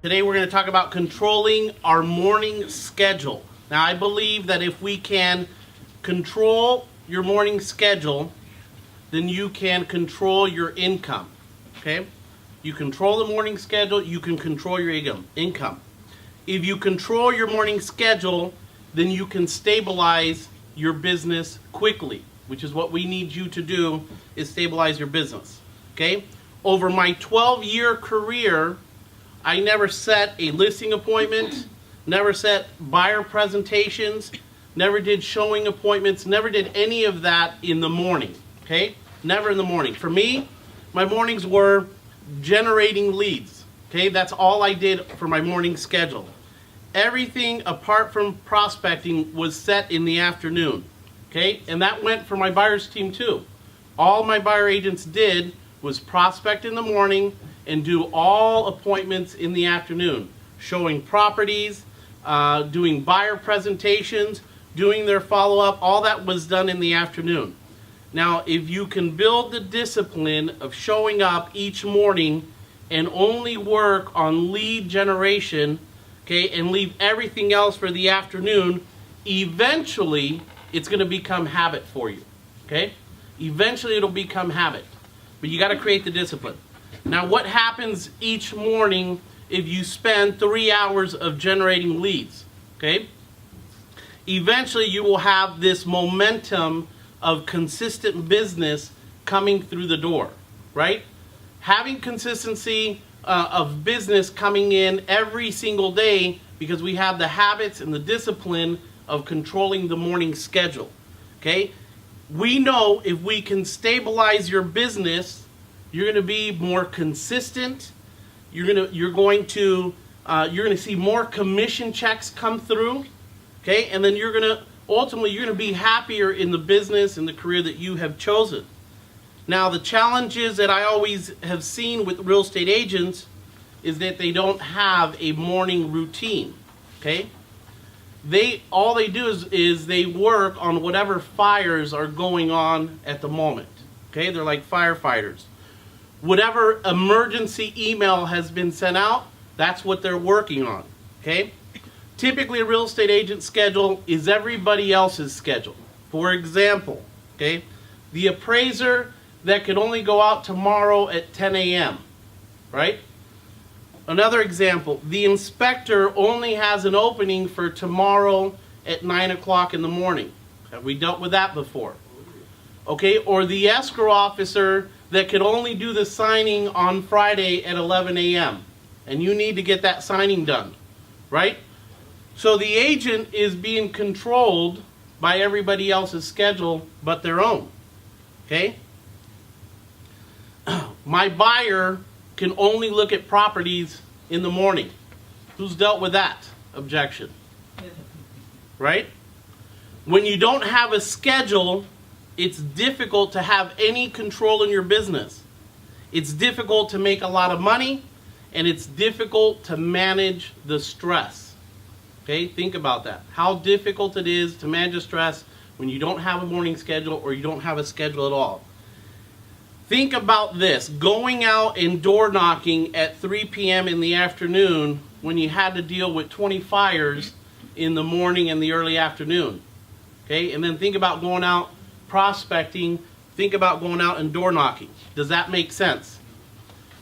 Today we're going to talk about controlling our morning schedule. Now I believe that if we can control your morning schedule, then you can control your income. Okay? You control the morning schedule, you can control your income. If you control your morning schedule, then you can stabilize your business quickly, which is what we need you to do, is stabilize your business. Okay? Over my 12-year career, I never set a listing appointment, never set buyer presentations, never did showing appointments, never did any of that in the morning. Okay? Never in the morning. For me, my mornings were generating leads. Okay? That's all I did for my morning schedule. Everything apart from prospecting was set in the afternoon. Okay? And that went for my buyers team too. All my buyer agents did was prospect in the morning and do all appointments in the afternoon, showing properties, doing buyer presentations, doing their follow-up. All that was done in the afternoon. Now, if you can build the discipline of showing up each morning and only work on lead generation, okay, and leave everything else for the afternoon, eventually it's going to become habit for you. Okay? Eventually it'll become habit. But you got to create the discipline. Now, what happens each morning if you spend 3 hours of generating leads? Okay? Eventually you will have this momentum of consistent business coming through the door, right? Having consistency of business coming in every single day, because we have the habits and the discipline of controlling the morning schedule. Okay? We know if we can stabilize your business, you're going to be more consistent. You're going to see more commission checks come through. Okay? And then ultimately you're going to be happier in the business and the career that you have chosen. Now, the challenges that I always have seen with real estate agents is that they don't have a morning routine. Okay? All they do is they work on whatever fires are going on at the moment. Okay? They're like firefighters. Whatever emergency email has been sent out, that's what they're working on. Okay? Typically, a real estate agent's schedule is everybody else's schedule. For example, okay, the appraiser that could only go out tomorrow at 10 a.m., right? Another example, the inspector only has an opening for tomorrow at 9 o'clock in the morning. Have we dealt with that before? Okay, or the escrow officer that could only do the signing on Friday at 11 a.m. and you need to get that signing done, right? So the agent is being controlled by everybody else's schedule but their own. Okay? My buyer can only look at properties in the morning. Who's dealt with that objection? Right? When you don't have a schedule, it's difficult to have any control in your business. It's difficult to make a lot of money, and it's difficult to manage the stress. Okay, think about that. How difficult it is to manage stress when you don't have a morning schedule or you don't have a schedule at all. Think about this. Going out and door knocking at 3 p.m. in the afternoon when you had to deal with 20 fires in the morning and the early afternoon. Okay, and then think about going out prospecting. Think about going out and door knocking. Does that make sense?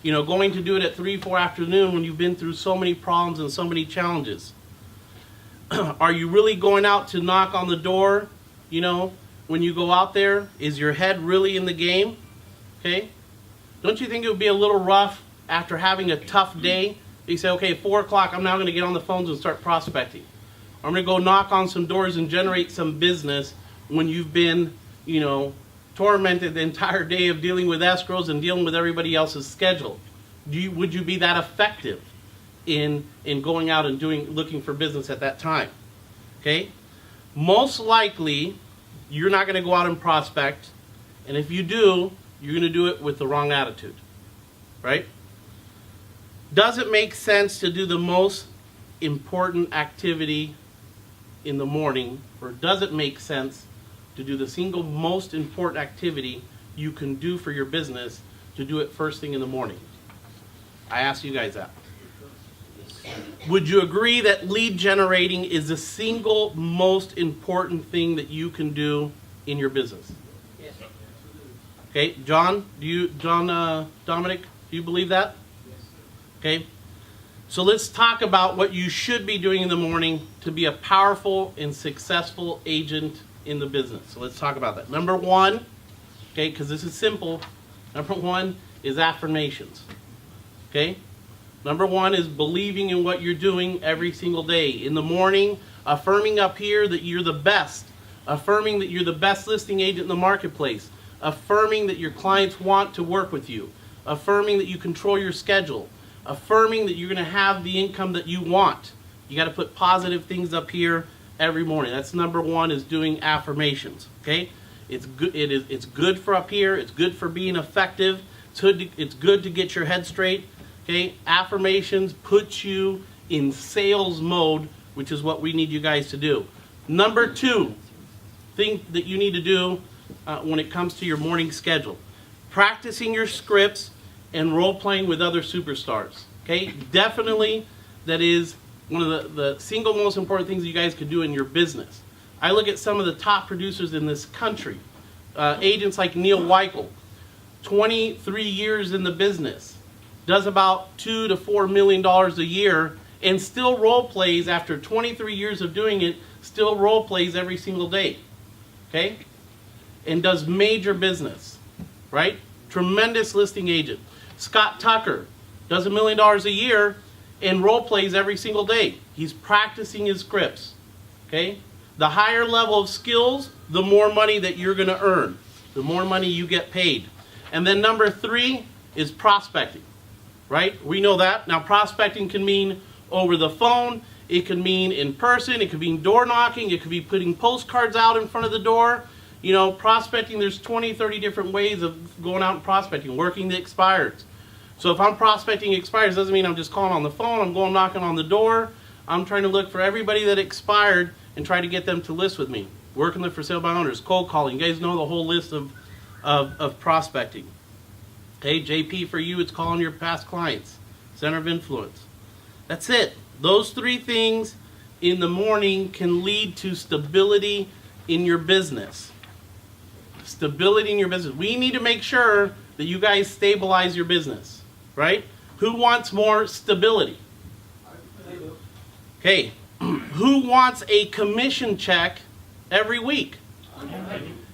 You know, going to do it at 3, 4 afternoon when you've been through so many problems and so many challenges. Are you really going out to knock on the door, you know, when you go out there? Is your head really in the game? Okay? Don't you think it would be a little rough after having a tough day? You say, okay, 4 o'clock, I'm now going to get on the phones and start prospecting. I'm going to go knock on some doors and generate some business when you've been, you know, tormented the entire day of dealing with escrows and dealing with everybody else's schedule. Would you be that effective in going out and looking for business at that time? Okay? Most likely, you're not going to go out and prospect, and if you do, you're going to do it with the wrong attitude. Right? Does it make sense to do the most important activity in the morning, or does it make sense to do the single most important activity you can do for your business, to do it first thing in the morning? I ask you guys that. Would you agree that lead generating is the single most important thing that you can do in your business? Yes. Okay, Dominic, do you believe that? Yes. Okay, so let's talk about what you should be doing in the morning to be a powerful and successful agent in the business. So let's talk about that. Number one, okay, because this is simple. Number one is affirmations. Okay? Number one is believing in what you're doing every single day. In the morning, affirming up here that you're the best. Affirming that you're the best listing agent in the marketplace. Affirming that your clients want to work with you. Affirming that you control your schedule. Affirming that you're going to have the income that you want. You got to put positive things up here every morning. That's number one, is doing affirmations. Okay? It's good. It's good for up here. It's good for being effective. It's good to get your head straight. Okay, affirmations put you in sales mode, which is what we need you guys to do. Number two thing that you need to do when it comes to your morning schedule: practicing your scripts and role playing with other superstars. Okay, definitely that is one of the single most important things you guys could do in your business. I look at some of the top producers in this country, agents like Neil Weichel, 23 years in the business. Does about $2 to $4 million a year, and still role plays after 23 years of doing it, still role plays every single day, okay? And does major business, right? Tremendous listing agent. Scott Tucker does $1 million a year and role plays every single day. He's practicing his scripts, okay? The higher level of skills, the more money that you're gonna earn, the more money you get paid. And then number three is prospecting. Right? We know that. Now, prospecting can mean over the phone. It can mean in person. It could mean door knocking. It could be putting postcards out in front of the door. You know, prospecting, there's 20, 30 different ways of going out and prospecting, working the expireds. So if I'm prospecting expireds, doesn't mean I'm just calling on the phone. I'm going knocking on the door. I'm trying to look for everybody that expired and try to get them to list with me. Working the for sale by owners, cold calling. You guys know the whole list of prospecting. Okay, JP, for you, it's calling your past clients. Center of influence. That's it. Those three things in the morning can lead to stability in your business. Stability in your business. We need to make sure that you guys stabilize your business, right? Who wants more stability? Okay, who wants a commission check every week?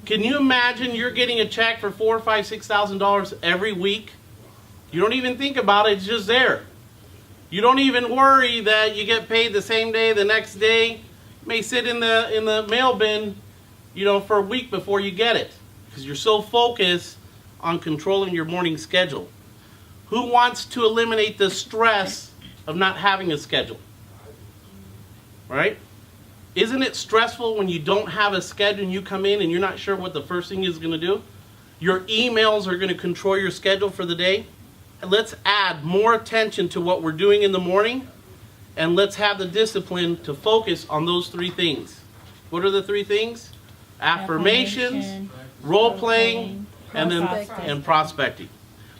Can you imagine you're getting a check for $4,000, $5,000, $6,000 every week? You don't even think about it, it's just there. You don't even worry that you get paid the same day, the next day. You may sit in the mail bin, you know, for a week before you get it, because you're so focused on controlling your morning schedule. Who wants to eliminate the stress of not having a schedule? Right? Isn't it stressful when you don't have a schedule and you come in and you're not sure what the first thing is going to do? Your emails are going to control your schedule for the day. And let's add more attention to what we're doing in the morning, and let's have the discipline to focus on those three things. What are the three things? Affirmations, role playing, and prospecting.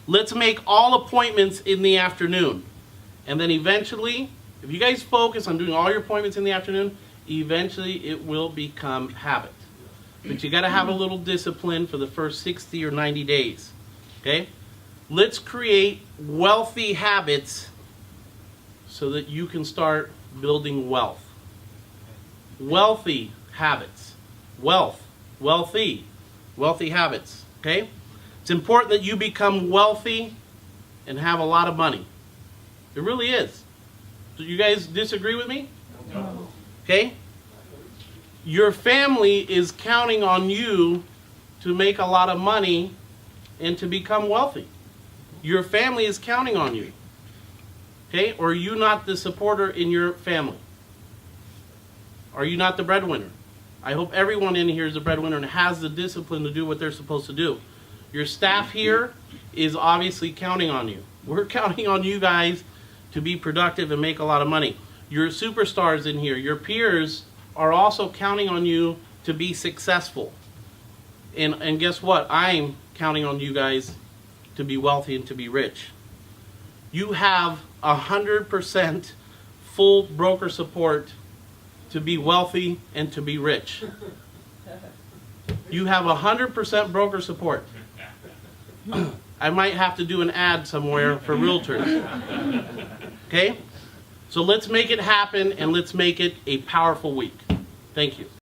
Let's make all appointments in the afternoon. And then eventually, if you guys focus on doing all your appointments in the afternoon, eventually it will become habit. But you got to have a little discipline for the first 60 or 90 days. Okay? Let's create wealthy habits so that you can start building wealth. Wealthy habits. Wealthy habits. Okay? It's important that you become wealthy and have a lot of money. It really is. Do you guys disagree with me? No. Okay? Your family is counting on you to make a lot of money and to become wealthy. Your family is counting on you. Okay? Or are you not the supporter in your family? Are you not the breadwinner? I hope everyone in here is a breadwinner and has the discipline to do what they're supposed to do. Your staff here is obviously counting on you. We're counting on you guys to be productive and make a lot of money. Your superstars in here, your peers, are also counting on you to be successful. And guess what? I'm counting on you guys to be wealthy and to be rich. You have 100% full broker support to be wealthy and to be rich. You have 100% broker support. I might have to do an ad somewhere for realtors. Okay? So let's make it happen, and let's make it a powerful week. Thank you.